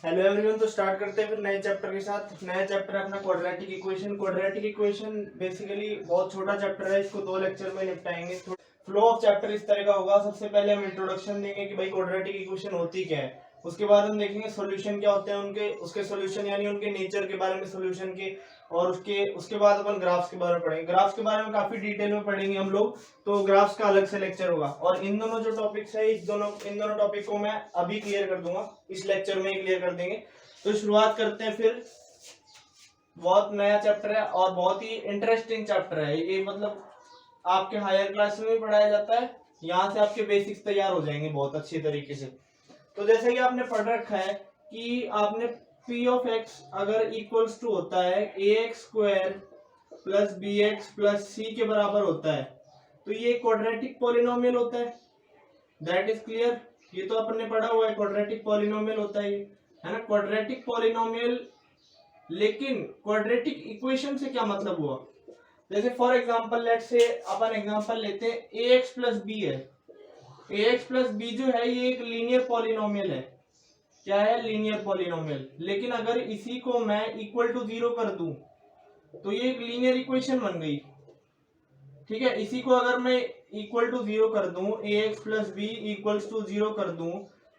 Hello everyone. तो start करते हैं फिर नए चैप्टर के साथ। नया चैप्टर है अपना quadratic equation. Quadratic equation basically बहुत छोटा चैप्टर है, इसको 2 लेक्चर में निपटाएंगे। फ्लो ऑफ चैप्टर इस तरह का होगा। सबसे पहले हम इंट्रोडक्शन देंगे कि भाई क्वाड्रेटिक इक्वेशन होती क्या है। उसके बाद हम देखेंगे सॉल्यूशन क्या होते हैं उनके, उसके सॉल्यूशन यानी उनके नेचर के बारे में सॉल्यूशन के। और उसके उसके बाद अपन ग्राफ्स के बारे में पढ़ेंगे। ग्राफ्स के बारे में काफी डिटेल में पढ़ेंगे हम लोग, तो ग्राफ्स का अलग से लेक्चर होगा। और इन दोनों जो टॉपिक्स है इन दोनों टॉपिक को मैं अभी क्लियर कर दूंगा, इस लेक्चर में क्लियर कर देंगे। तो शुरुआत करते हैं फिर। बहुत नया चैप्टर है और बहुत ही इंटरेस्टिंग चैप्टर है ये। मतलब आपके हायर क्लास में भी पढ़ाया जाता है, यहाँ से आपके बेसिक्स तैयार हो जाएंगे बहुत अच्छी तरीके से। तो जैसे कि आपने पढ़ रखा है कि आपने पी ऑफ एक्स अगर इक्वल्स टू होता है a x square plus b x plus c के बराबर होता है, तो ये क्वाड्रेटिक पॉलिनोमियल होता है। That is clear. ये तो अपन ने पढ़ा हुआ है, क्वाड्रेटिक पॉलिनोमियल होता है ये, है ना, क्वाड्रेटिक पॉलिनोमियल। लेकिन क्वाड्रेटिक इक्वेशन से क्या मतलब हुआ? जैसे for example let's say upon example लेते हैं ए एक्स प्लस बी है। ए एक्स प्लस बी जो है ये एक लीनियर पॉलिनोमियल है। क्या है? Linear polynomial. लेकिन अगर इसी को मैं इक्वल टू 0 कर दूं तो ये एक लीनियर इक्वेशन बन गई। ठीक है, इसी को अगर मैं इक्वल टू 0 कर दूं, a x plus b equals to 0 कर दूं,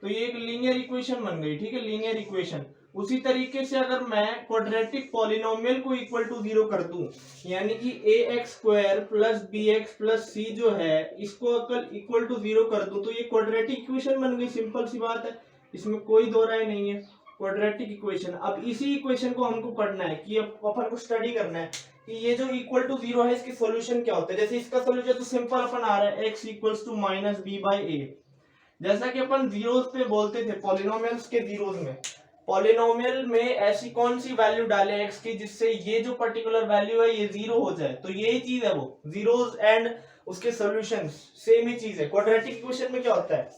तो ये एक लीनियर इक्वेशन बन गई। ठीक है, लीनियर इक्वेशन। उसी तरीके से अगर मैं क्वाड्रेटिक पॉलिनोमियल को इक्वल टू 0 कर दूं, यानी कि a x square plus b x plus c जो है इसको अगर इक्वल टू 0 कर दूं, तो ये क्वाड्रेटिक इक्वेशन बन गई। सिंपल सी बात है, इसमें कोई दो राय नहीं है। Quadratic equation. अब इसी इक्वेशन को हमको पढ़ना है कि अपन को स्टडी करना है कि ये जो इक्वल टू 0 है इसके सॉल्यूशन क्या होते हैं। जैसे इसका सॉल्यूशन तो सिंपल अपन आ रहा है x equals to minus b by a. जैसा कि अपन जीरोस पे बोलते थे पॉलिनोमियल्स के जीरोस में, पॉलिनोमियल में ऐसी कौन सी वैल्यू डाले x की जिससे ये जो पर्टिकुलर वैल्यू है ये 0 हो जाए, तो यही चीज है वो जीरोस एंड उसके सॉल्यूशंस सेम ही चीज है। क्वाड्रेटिक इक्वेशन में क्या होता है?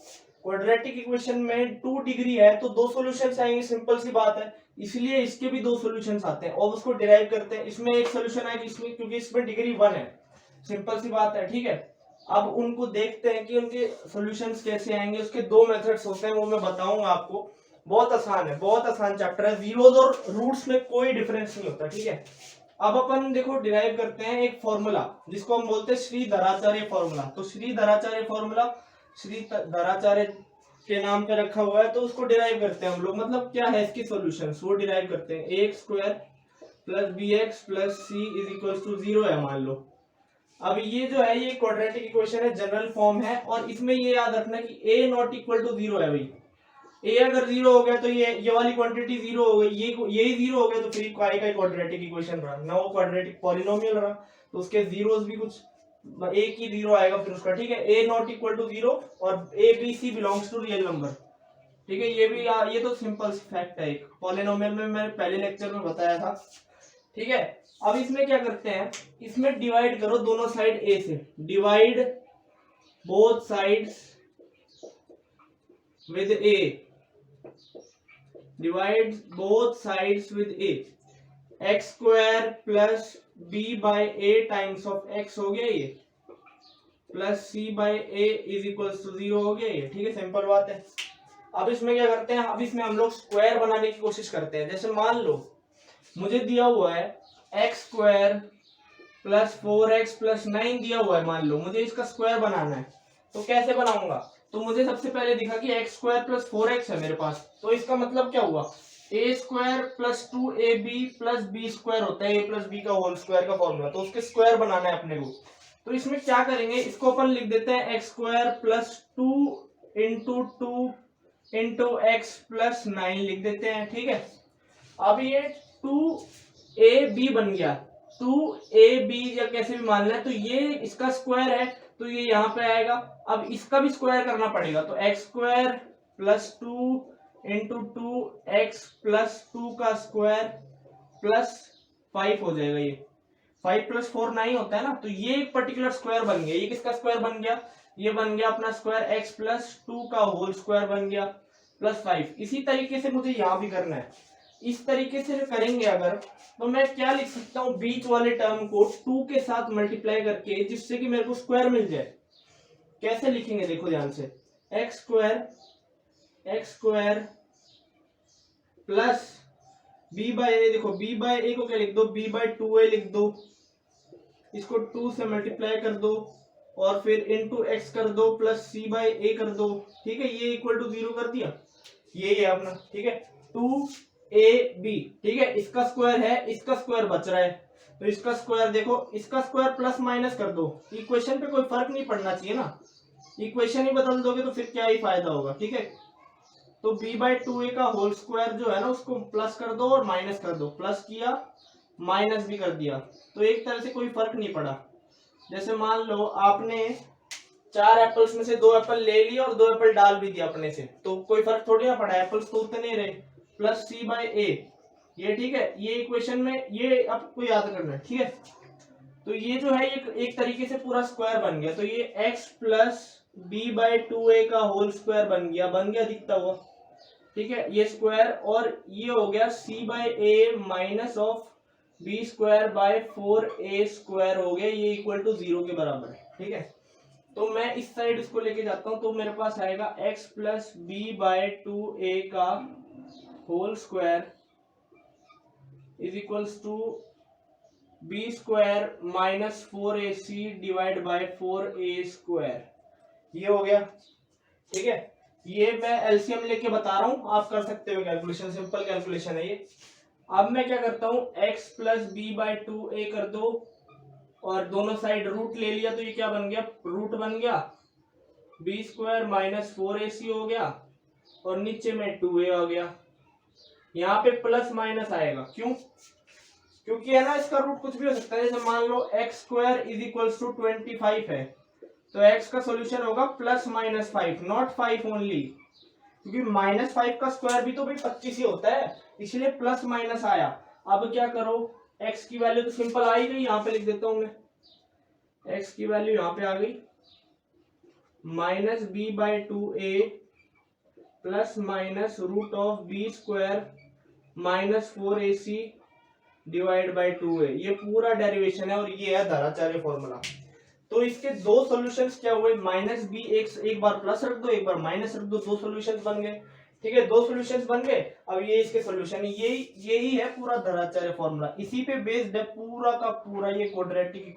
क्वाड्रेटिक इक्वेशन में 2 डिग्री है तो 2 सॉल्यूशंस आएंगे, सिंपल सी बात है। इसलिए इसके भी 2 सॉल्यूशंस आते हैं और उसको डिराइव करते हैं। इसमें एक सॉल्यूशन आएगा इसमें, क्योंकि इसमें डिग्री 1 है। सिंपल सी बात है। ठीक है, अब उनको देखते हैं कि उनके सॉल्यूशंस कैसे आएंगे। उसके 2 मेथड्स होते हैं, वो मैं बताऊंगा आपको। बहुत आसान है, बहुत आसान चैप्टर है। जीरोस और रूट्स में कोई डिफरेंस नहीं होता। ठीक है, अब अपन देखो डिराइव करते हैं एक फॉर्मूला जिसको हम बोलते हैं श्रीधराचार्य फॉर्मूला। तो श्रीधराचार्य फॉर्मूला श्रीधराचार्य के नाम पे रखा हुआ है, तो उसको डिराइव करते हैं हम लोग। मतलब क्या है इसकी सॉल्यूशंस, वो डिराइव करते हैं। A x square plus b x plus c is equal to 0 है मान लो। अब ये जो है ये क्वाड्रेटिक इक्वेशन है, जनरल फॉर्म है। और इसमें ये याद रखना कि a नॉट इक्वल टू 0 है भाई। a अगर 0 हो गया तो ये वाली क्वांटिटी 0 हो गई, यही 0 हो गया तो फिर काय का क्वाड्रेटिक इक्वेशन रहा ना, वो क्वाड्रेटिक पॉलिनोमियल रहा। तो उसके जीरोस भी कुछ एक ही 0 आएगा फिर उसका। ठीक है, a नॉट इक्वल टू 0 और a b c belongs to real number. ठीक है, ये भी ये तो सिंपल फैक्ट है। एक पॉलिनोमियल में मैंने पहले लेक्चर में बताया था। ठीक है, अब इसमें क्या करते हैं, इसमें डिवाइड करो दोनों साइड a से। Divide both sides with a। Divide both sides with a। X square plus b by a times of x हो गया ये, plus c by a is equal to 0 हो गया ये। ठीक है, सिंपल बात है। अब इसमें क्या करते हैं, अब इसमें हम लोग स्क्वायर बनाने की कोशिश करते हैं। जैसे मान लो मुझे दिया हुआ है x square plus 4x plus 9 दिया हुआ है, मान लो मुझे इसका स्क्वायर बनाना है। तो कैसे बनाऊंगा? तो मुझे सबसे पहले दिखा कि एक्स स्क्वायर प्लस 4x है मेरे पास, तो इसका मतलब क्या हुआ, a square plus 2ab plus b square होता है ए प्लस बी का होल स्क्वायर का फॉर्मूला। तो उसके स्क्वायर बनाना है अपने को। तो इसमें क्या करेंगे, इसको अपन लिख देते हैं x square plus 2 into 2 into x plus 9 लिख देते हैं। ठीक है, अब ये 2ab बन गया। 2ab या कैसे भी मान लें, तो ये इसका स्क्वायर है तो ये यहाँ पे आएगा। अब इसका भी स्क्वायर करना पड़ेगा, तो x square plus 2 into 2x plus 2 का स्क्वायर प्लस 5 हो जाएगा। ये 5 प्लस 4 9 होता है ना, तो ये एक पर्टिकुलर स्क्वायर बन गया। ये किसका स्क्वायर बन गया? ये बन गया अपना स्क्वायर x प्लस 2 का होल स्क्वायर बन गया प्लस 5। इसी तरीके से मुझे यहाँ भी करना है। इस तरीके से करेंगे अगर, तो मैं क्या लिख सकता हूँ, बीच वाले टर्म को 2 के साथ मल्टीप्लाई करके, जिससे कि मेरे को स्क्वायर मिल जाए। कैसे लिखेंगे देखो ध्यान से, x square plus b by a, देखो बी बाय ए को क्या लिख दो, बी बाय 2a लिख दो, इसको 2 से मल्टीप्लाई कर दो और फिर इनटू x कर दो प्लस सी बाय ए कर दो, ठीक है, ये इक्वल टू 0 कर दिया, ये है अपना, ठीक है, 2ab, ठीक है, इसका स्क्वायर है, इसका स्क्वायर बच रहा है, तो इसका स्क्वायर देखो, इसका स्क्वायर प्लस माइनस कर दो, इक्वेशन पे कोई फर्क नहीं पड़ना चाहिए ना, इक्वेशन ही बदल दोगे तो फिर क्या ही फायदा होगा, ठीक है। तो b बाय 2a का होल स्क्वायर जो है ना उसको प्लस कर दो और माइनस कर दो, प्लस किया माइनस भी कर दिया, तो एक तरह से कोई फर्क नहीं पड़ा। जैसे मान लो आपने 4 एप्पल्स में से 2 एप्पल ले लिए और 2 एप्पल डाल भी दिया अपने से, तो कोई फर्क थोड़ी ना पड़ा, एप्पल्स तो उतने रहे, प्लस सी बाय ए, ये ठीक है, ये इक्वेशन में ये आपको याद करना है, ठीक है। तो ये जो है ये एक तरीके से पूरा स्क्वायर बन गया, तो ये x plus b by 2a का होल स्क्वायर बन गया दिखता हुआ, ठीक है, ये स्क्वायर, और ये हो गया c by a minus of b square by 4a square हो गया, ये इक्वल टू 0 के बराबर है, ठीक है। तो मैं इस साइड इसको लेके जाता हूं, तो मेरे पास आएगा x plus b by 2a का whole square is equals to b square minus 4ac divide by 4a square, ये हो गया, ठीक है। ये मैं एलसीएम लेके बता रहा हूं, आप कर सकते हो कैलकुलेशन, सिंपल कैलकुलेशन है ये। अब मैं क्या करता हूं, x plus b by 2a कर दो और दोनों साइड रूट ले लिया, तो ये क्या बन गया, रूट बन गया, बी स्क्वायर माइनस 4ac हो गया और नीचे में 2a आ गया, यहाँ पे प्लस माइनस आएगा, क्यों, क्योंकि है ना इसका रूट कुछ भी हो सकता है, जैसे मान लो x square is equals to 25 है, तो x का सॉल्यूशन होगा प्लस माइनस 5, नॉट 5 ओनली, क्योंकि माइनस 5 का स्क्वायर भी तो भाई 25 ही होता है, इसलिए प्लस माइनस आया। अब क्या करो, x की वैल्यू तो सिंपल आ ही गई, यहाँ पे लिख देता हूं मैं, x की वैल्यू यहाँ पे आ गई minus b by 2a plus minus root of b square minus 4ac divide by 2a, ये पूरा डेरिवेशन है और ये है धाराचार्य फॉर्मूला। तो इसके दो सॉल्यूशंस क्या हुए, माइनस बी, एक बार प्लस रख दो, एक बार माइनस रख दो, दो सॉल्यूशंस बन गए, ठीक है, दो सॉल्यूशंस बन गए। अब ये इसके सॉल्यूशन, यही है पूरा धाराचार्य फॉर्मूला, इसी पे बेस्ड है पूरा का पूरा ये क्वाड्रेटिक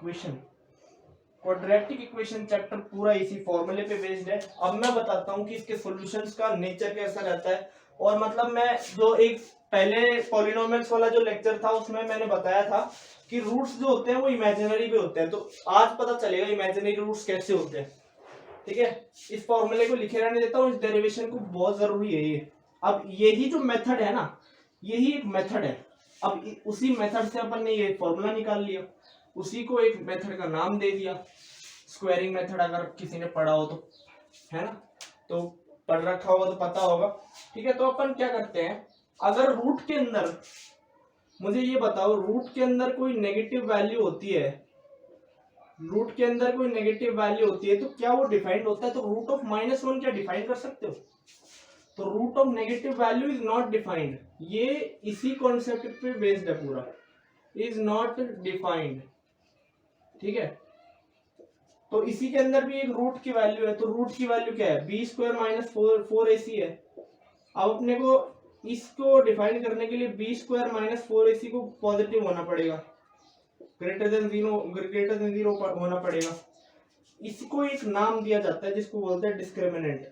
इक्वेशन चैप्टर पूरा इसी फॉर्मूले पे बेस्ड है। अब मैं बताता हूँ कि इसके सॉल्यूशंस का नेचर कैसा रहता है, और मतलब मैं जो एक पहले पॉलिनोमियल्स वाला जो लेक्चर था उसमें मैंने बताया था कि रूट्स जो होते हैं वो इमेजिनरी भी होते हैं, तो आज पता चलेगा इमेजिनरी रूट्स कैसे होते हैं, ठीक है। इस फॉर्मूले को लिखे रहने देता हूँ, इस डेरिवेशन को, बहुत जरूरी है ये। अब यही जो मेथड है ना, यही एक मेथड है, अब उसी मेथड से अपन ने ये फॉर्मूला निकाल लिया, उसी को एक मेथड का नाम दे दिया, स्क्वायरिंग मेथड, अगर किसी ने पढ़ा हो तो, है ना, तो पढ़ रखा होगा तो पता होगा, ठीक है। तो अपन क्या करते हैं, अगर रूट के अंदर, मुझे ये बताओ, रूट के अंदर कोई नेगेटिव वैल्यू होती है, रूट के अंदर कोई नेगेटिव वैल्यू होती है तो क्या वो डिफाइंड होता है, तो रूट ऑफ -1 क्या डिफाइन कर सकते हो, तो root of negative value is not defined, ये इसी कॉन्सेप्ट पे बेस्ड है पूरा, इज नॉट डिफाइंड, ठीक है। तो इसी के अंदर भी एक रूट की वैल्यू है, तो रूट की वैल्यू क्या है, बी स्क्वायर माइनस 4ac है। अब अपने को इसको डिफाइन करने के लिए बी स्क्वायर माइनस 4ac को पॉजिटिव होना पड़ेगा, ग्रेटर देन जीरो होना पड़ेगा। इसको एक नाम दिया जाता है जिसको बोलते हैं डिस्क्रिमिनेंट,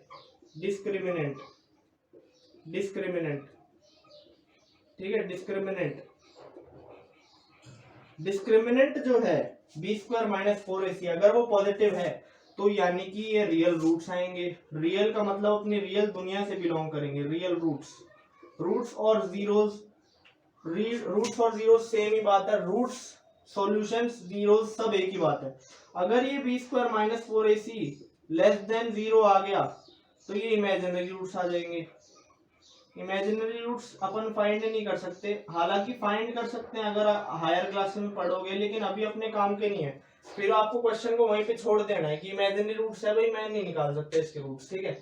ठीक है, डिस्क्रिमिनेंट जो है बी स्क्वायर माइनस 4ac, अगर वो पॉजिटिव है तो यानी कि ये रियल रूट्स आएंगे, रियल का मतलब अपनी रियल दुनिया से बिलोंग करेंगे, रियल रूट्स और जीरोस, और जीरोस सेम ही बात है, रूट्स सॉल्यूशंस जीरोस सब एक ही बात है। अगर ये b square minus 4ac less than 0 आ गया तो ये इमेजिनरी रूट्स आ जाएंगे। इमेजिनरी रूट्स अपन फाइंड नहीं कर सकते, हालांकि फाइंड कर सकते हैं अगर हायर क्लास में पढ़ोगे, लेकिन अभी अपने काम के नहीं है, फिर आपको क्वेश्चन को वहीं पे छोड़ देना है कि इमेजिनरी रूट्स है भाई, मैं नहीं निकाल सकता इसके रूट्स, ठीक है।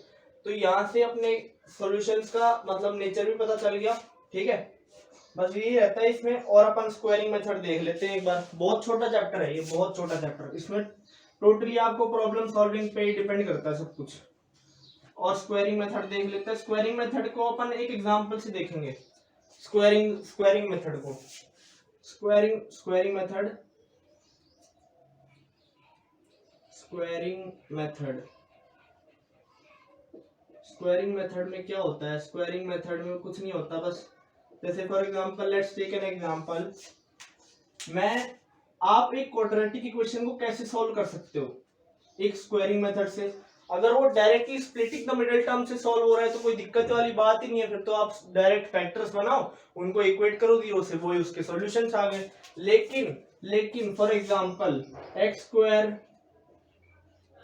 तो यहाँ से अपने सॉल्यूशंस का मतलब नेचर भी पता चल गया, ठीक है, बस यही रहता है इसमें। और अपन स्क्वायरिंग मेथड देख लेते हैं एक बार, बहुत छोटा चैप्टर है ये, बहुत छोटा चैप्टर, इसमें टोटली आपको प्रॉब्लम सॉल्विंग पे ही डिपेंड करता है सब कुछ। और स्क्वायरिंग मेथड देख लेते हैं, स्क्वायरिंग मेथड को अपन एक एग्जांपल से देखेंगे। स्क्वायरिंग मेथड को, स्क्वायरिंग मेथड में क्या होता है? स्क्वायरिंग मेथड में कुछ नहीं होता, बस जैसे for example let's take an example, आप एक क्वाड्रेटिक इक्वेशन को कैसे सॉल्व कर सकते हो एक स्क्वायरिंग मेथड से। अगर वो directly splitting the middle term से सॉल्व हो रहा है तो कोई दिक्कत वाली बात ही नहीं है, फिर तो आप डायरेक्ट फैक्टर्स बनाओ, उनको इक्वेट करो 0 से, वो उसके सॉल्यूशंस आ गए। लेकिन for example x square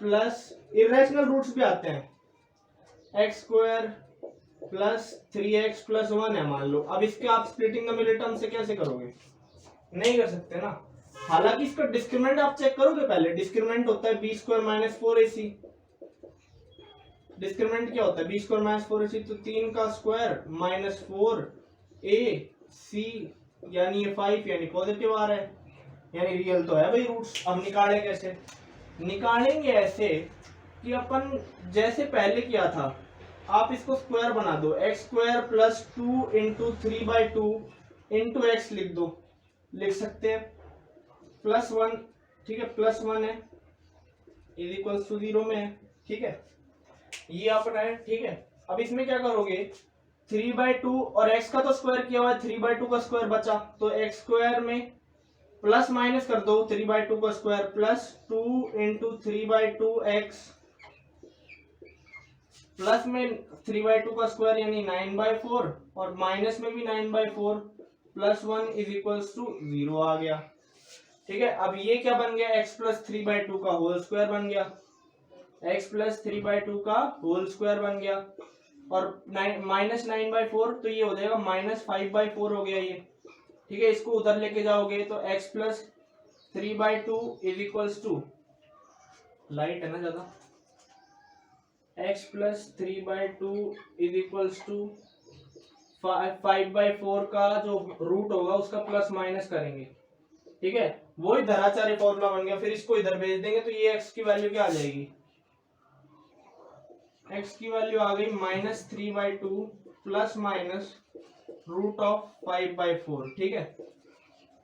plus irrational roots भी आते हैं, x square plus 3x plus 1 है मान लो। अब इसके आप स्प्लिटिंग द मिडिल टर्म से कैसे करोगे? नहीं कर सकते ना। हालांकि इसका डिस्क्रिमिनेंट आप चेक करोगे पहले, डिस्क्रिमिनेंट होता है B square minus 4ac। Discriminant क्या होता है? बी स्क्वायर माइनस 4ac, तो 3 का स्क्वायर माइनस 4ac यानी ये 5 यानी पॉजिटिव आ रहा है, यानी रियल तो है भाई रूट्स। अब निकालें कैसे? निकालेंगे ऐसे कि अपन जैसे पहले किया था, आप इसको स्क्वायर बना दो, x square plus 2 into 3/2 into x लिख सकते हैं, प्लस 1, ठीक है, प्लस 1 है इज इक्वल टू 0 में है, ठीक है, ये अपना है, ठीक है। अब इसमें क्या करोगे? 3/2 और x का तो स्क्वायर किया हुआ है, 3/2 का स्क्वायर बचा, तो x स्क्वायर में प्लस माइनस कर दो, 3/2 का square plus 2 into 3/2 x plus में 3/2 का स्क्वायर यानी 9/4 और माइनस में भी 9/4 प्लस 1 इज इक्वल्स टू 0 आ गया, ठीक है। अब ये क्या बन गया? x प्लस 3/2 का होल स्क्वायर बन गया, x प्लस 3/2 का होल स्क्वायर बन गया, और माइनस 9/4 तो ये हो जाएगा माइनस 5/4 हो गया ये, ठीक है। इसको उधर लेके जाओगे तो x plus 3/2 is equals to, light है ना ज्यादा, x plus 3/2 is equals to 5/4 का जो रूट होगा उसका प्लस माइनस करेंगे, ठीक है, वो ही धराचार्य फॉर्मूला बन गया। फिर इसको इधर भेज देंगे तो ये x की वैल्यू क्या आ जाएगी? x की वैल्यू आ गई minus 3/2 plus minus root of 5/4, ठीक है।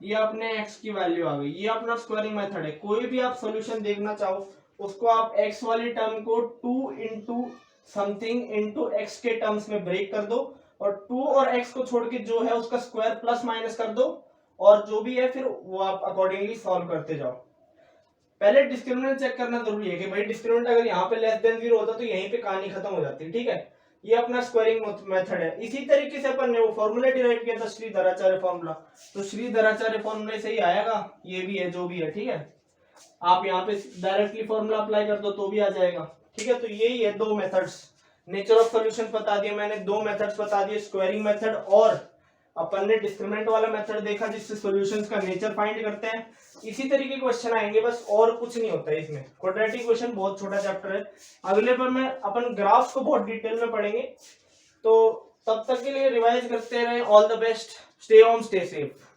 ये अपने x की वैल्यू आ गई। ये अपना स्क्वायरिंग मेथड है। कोई भी आप सॉल्यूशन देखना चाहो उसको आप x वाली टर्म को 2 इंटू समथिंग इंटू एक्स के टर्म्स में ब्रेक कर दो, और 2 और x को छोड़ के जो है उसका स्क्वायर प्लस माइनस कर दो, और जो भी है फिर वो आप अकॉर्डिंगली सॉल्व करते जाओ। पहले डिस्क्रिमिनेंट चेक करना जरूरी है कि भाई डिस्क्रिमिनेंट अगर यहाँ पे लेस देन 0 होता तो यहीं पे कहानी खत्म हो जाती, ठीक है। ये अपना स्क्वायरिंग मेथड है। इसी तरीके से अपन ने वो फॉर्मूला डिराइव किया था, श्रीधराचार्य फॉर्मूला, तो श्रीधराचार्य फॉर्मूले से ही आएगा, ये भी है जो भी है, ठीक है। आप यहाँ पे डायरेक्टली फॉर्मूला अप्लाई कर दो तो भी आ जाएगा, ठीक है। तो यही है दो मेथड्स, नेचर ऑफ सॉल्यूशन बता दिया मैंने, दो मेथड्स बता दिए, स्क्वायरिंग मेथड और अपन ने डिस्क्रिमिनेंट वाला मेथड देखा जिससे सॉल्यूशंस का नेचर फाइंड करते हैं। इसी तरीके के क्वेश्चन आएंगे, बस और कुछ नहीं होता है इसमें। क्वाड्रेटिक इक्वेशन बहुत छोटा चैप्टर है, अगले पर में अपन ग्राफ्स को बहुत डिटेल में पढ़ेंगे। तो तब तक के लिए रिवाइज करते रहे। All the best, stay home, stay safe.